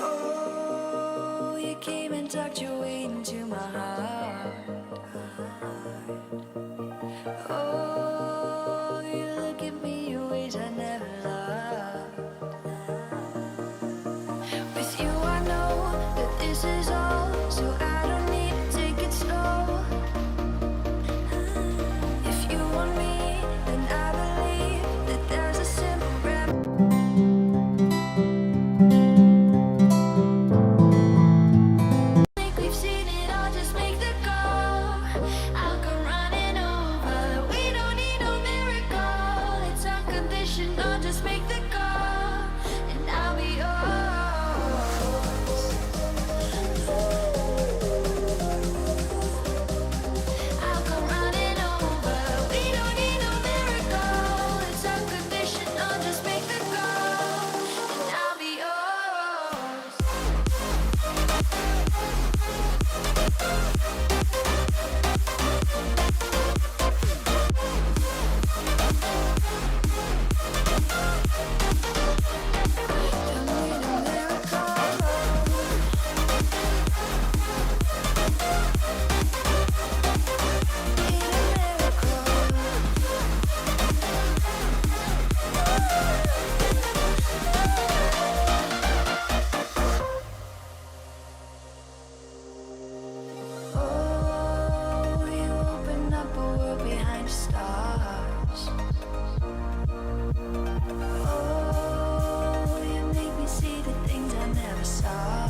Oh, you came and tucked your way into my heart. Oh, you look at me in ways I never loved. With you, I know that this is all, so I don't need to take it slow. If you want me, then I believe that there's a simple remedy. We've seen it all, just make the call. I'll come running over. We don't need no miracle. It's unconditional, just make the call, and I'll be yours. I'll come running over. We don't need no miracle. It's unconditional, just make the call, and I'll be yours. Don't need a miracle. Need a miracle. Oh, you open up a world behind the stars. Oh, you make me see the things I never saw.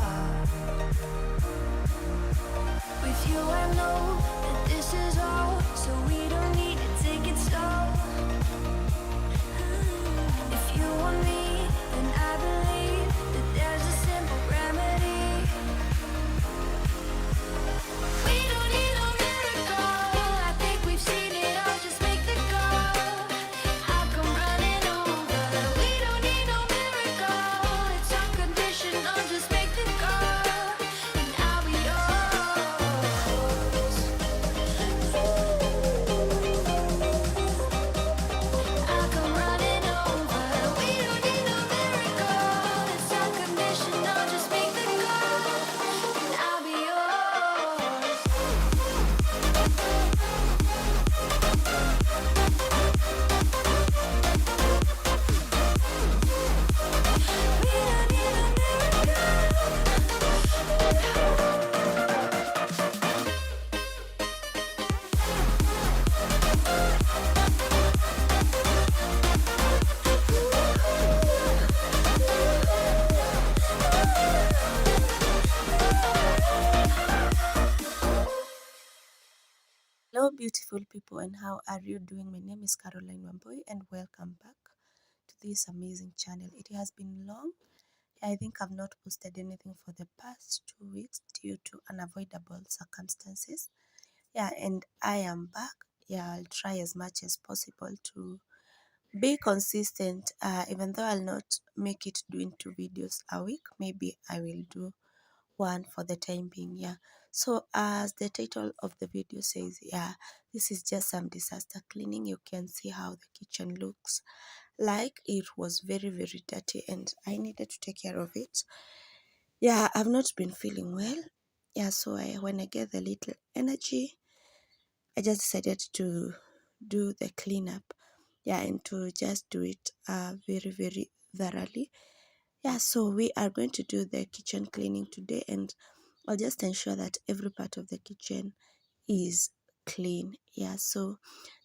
With you, I know that this is all, so we don't need to take it slow. If you want me, then I believe that there's a simple remedy. We don't need no miracle. I think we've seen it all. Just make the call. I'll come running over. We don't need no miracle. It's unconditional. Just make the call, and I'll be yours. I'll come running over. We don't need no miracle. It's unconditional. Just make the call, and I'll be yours. We don't need a Hello, beautiful people, and how are you doing? My name is Caroline Wamboy, and welcome back to this amazing channel. It has been long. I think I've not posted anything for the past 2 weeks due to unavoidable circumstances. Yeah, and I am back. Yeah, I'll try as much as possible to be consistent, even though I'll not make it doing 2 videos a week. Maybe I will do one for the time being. Yeah, so as the title of the video says, yeah, this is just some disaster cleaning. You can see how the kitchen looks like. It was very dirty and I needed to take care of it. Yeah, I've not been feeling well. Yeah, so when I get the little energy, I just decided to do the cleanup. Yeah, and to just do it very thoroughly. Yeah, so we are going to do the kitchen cleaning today, and I'll just ensure that every part of the kitchen is clean. Yeah, so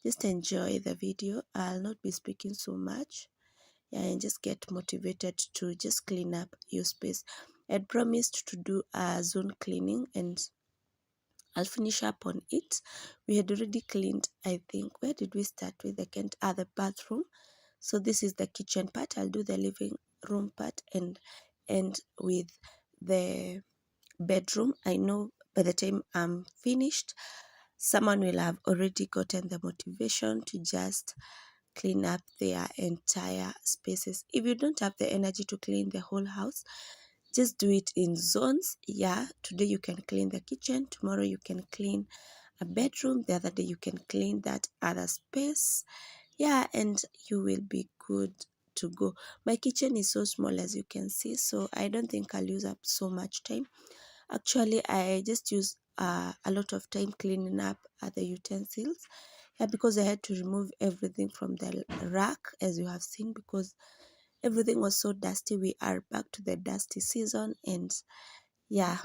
just enjoy the video. I'll not be speaking so much. Yeah, and just get motivated to just clean up your space. I'd promised to do a zone cleaning and I'll finish up on it. We had already cleaned, I think, where did we start with? I can't, the bathroom. So this is the kitchen part. I'll do the living room part and end with the bedroom. I know by the time I'm finished, someone will have already gotten the motivation to just clean up their entire spaces. If you don't have the energy to clean the whole house, just do it in zones. Yeah, today you can clean the kitchen, tomorrow you can clean a bedroom, the other day you can clean that other space. Yeah, and you will be good to go. My kitchen is so small, as you can see, so I don't think I'll use up so much time. Actually, I just use a lot of time cleaning up the utensils. Yeah, because I had to remove everything from the rack, as you have seen, because everything was so dusty. We are back to the dusty season, and yeah.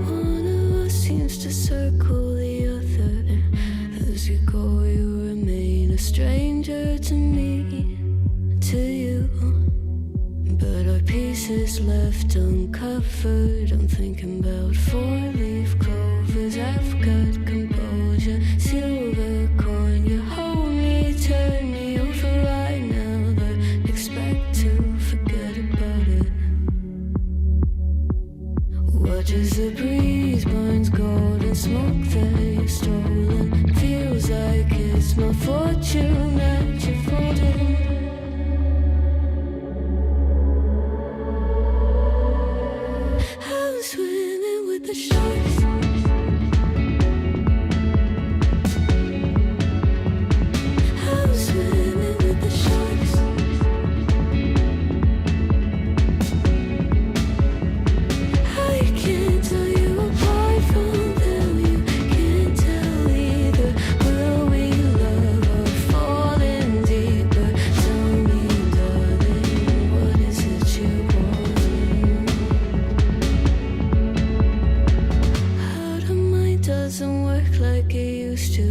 One of us seems to circle the other. As you go, you remain a stranger to me, to you. But our pieces left uncovered. I'm thinking about four-leaf clovers. I've got composure, silver coin. You hold me, turn me over right now, but expect to forget about it. Watch as the breeze burns golden smoke that you've stolen. Feels like it's my fortune that you're folding. I'm swimming with the sharks. I'm swimming with the sharks. I can't tell you apart from them. You can't tell either. Will we love or fall in deeper? Tell me, darling, what is it you want? How the mind doesn't work like it used to.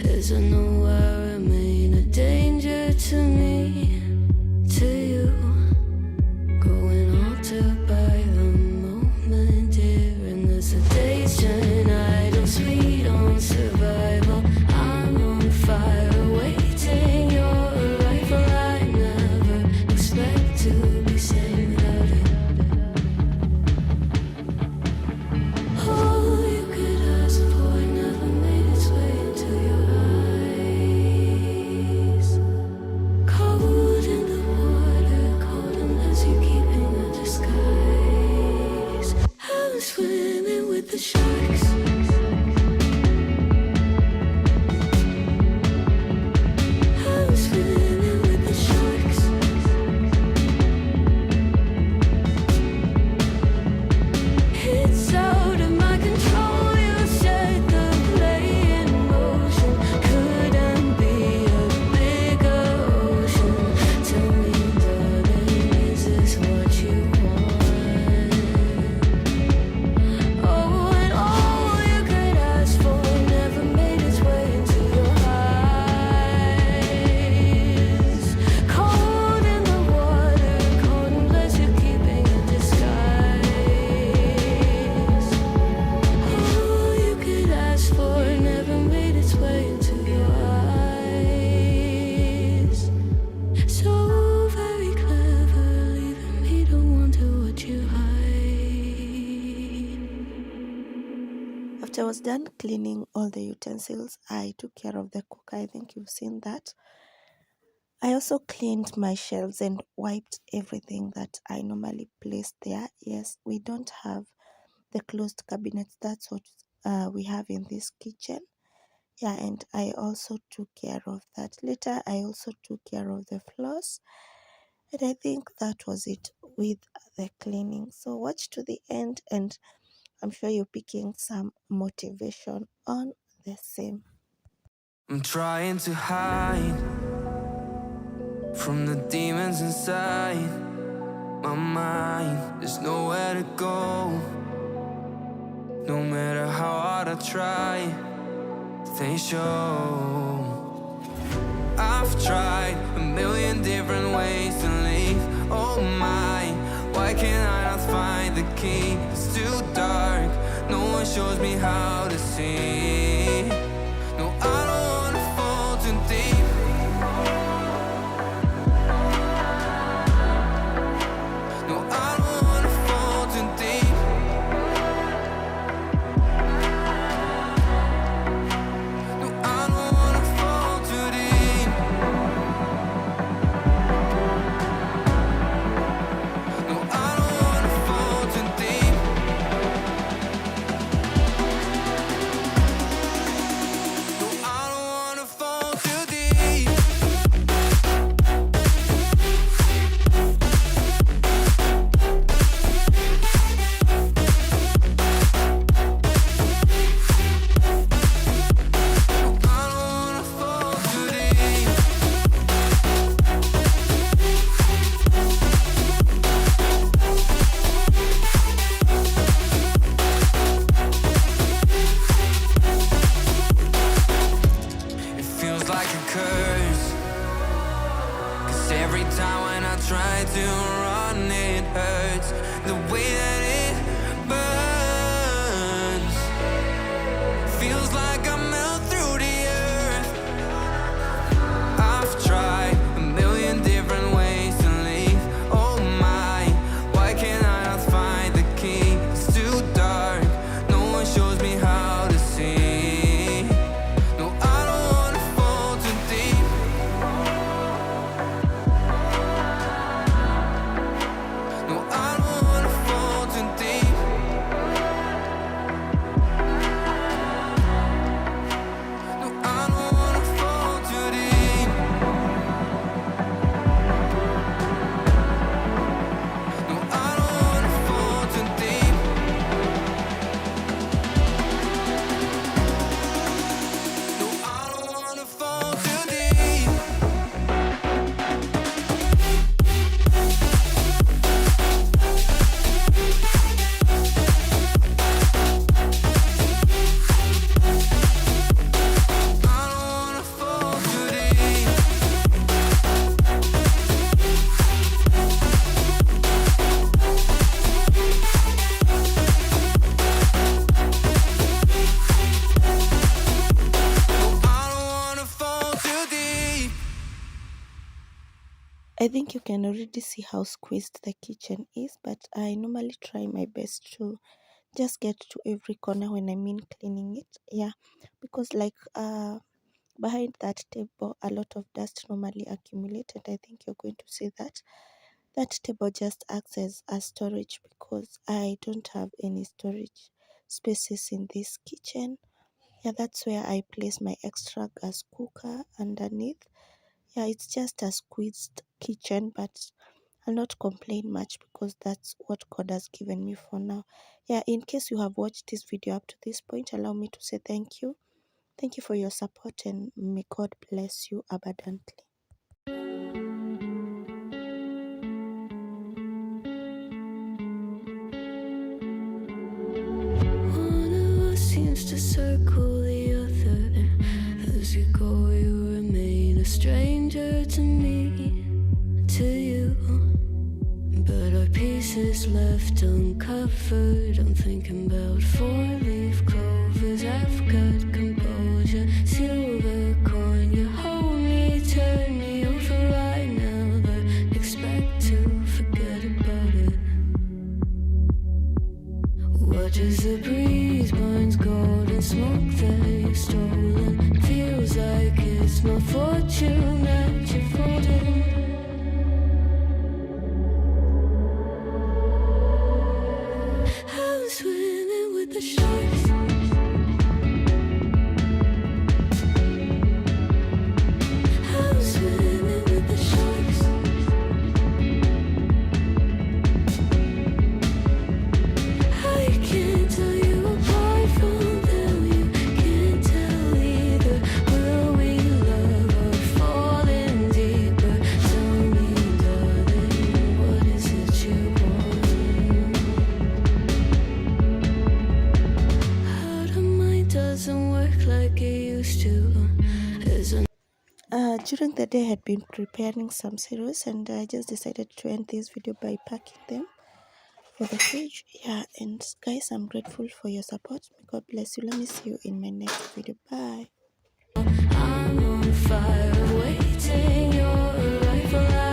As I know I remain a danger to me, to you. Going altered by the moment, dear. And as the days turn idle, sweet on survival. I'm on fire, waiting your arrival. I never expect to be saved without it. All you could ask for never made its way into your eyes. Cold in the water, cold unless you're keeping a disguise. I'm swimming with the sharks. I'm swimming with the sharks. It's out of my control. You set the play in motion. Couldn't be a bigger ocean. Tell me, darling, is this what you want? Oh, and all you could ask for never made its way into your eyes. Cold in the water, cold unless you're keeping a disguise. All you could ask for never made its way into your eyes. So very clever, leaving me to wonder what you hide. After I was done cleaning all the utensils, I took care of the cooker. I think you've seen that. I also cleaned my shelves and wiped everything that I normally place there. Yes, we don't have the closed cabinets. That's what we have in this kitchen. Yeah, and I also took care of that. Later, I also took care of the floors. And I think that was it with the cleaning. So watch to the end, and I'm sure you're picking some motivation on the same. I'm trying to hide from the demons inside my mind. There's nowhere to go. No matter how hard I try, they show. I've tried a million different ways to leave. Oh my, why can't I not find the key? It's too dark, no one shows me how to see. No, I don't wanna fall too deep. No, I don't wanna fall too deep. No, I don't wanna fall too deep. No, I don't wanna fall too deep. I think you can already see how squeezed the kitchen is, but I normally try my best to just get to every corner when I mean cleaning it. Yeah, because like behind that table a lot of dust normally accumulate, and I think you're going to see that that table just acts as a storage because I don't have any storage spaces in this kitchen. Yeah, that's where I place my extra gas cooker underneath. Yeah, it's just a squeezed kitchen, but I'll not complain much because that's what God has given me for now. Yeah, in case you have watched this video up to this point, allow me to say thank you. Thank you for your support, and may God bless you abundantly. One of us seems to circle the other. As you go, you remain a stranger to me, to you. But our pieces left uncovered. I'm thinking about four-leaf clovers. I've got composure, silver coin. You hold me, turn me over right now, but expect to forget about it. Watch as the breeze burns golden smoke that you've stolen. Feels like it's my fortune that you're folding. I'm swimming with the sharks. I'm swimming with the sharks. I can't tell you apart from them. You can't tell either. Will we love or fall in deeper? Tell me, darling, what is it you want? How the mind doesn't work like it used to. During the day I had been preparing some cereals, and I just decided to end this video by packing them for the fridge. Yeah, and guys, I'm grateful for your support. May God bless you. Let me see you in my next video. Bye. I'm on fire, waiting your arrival.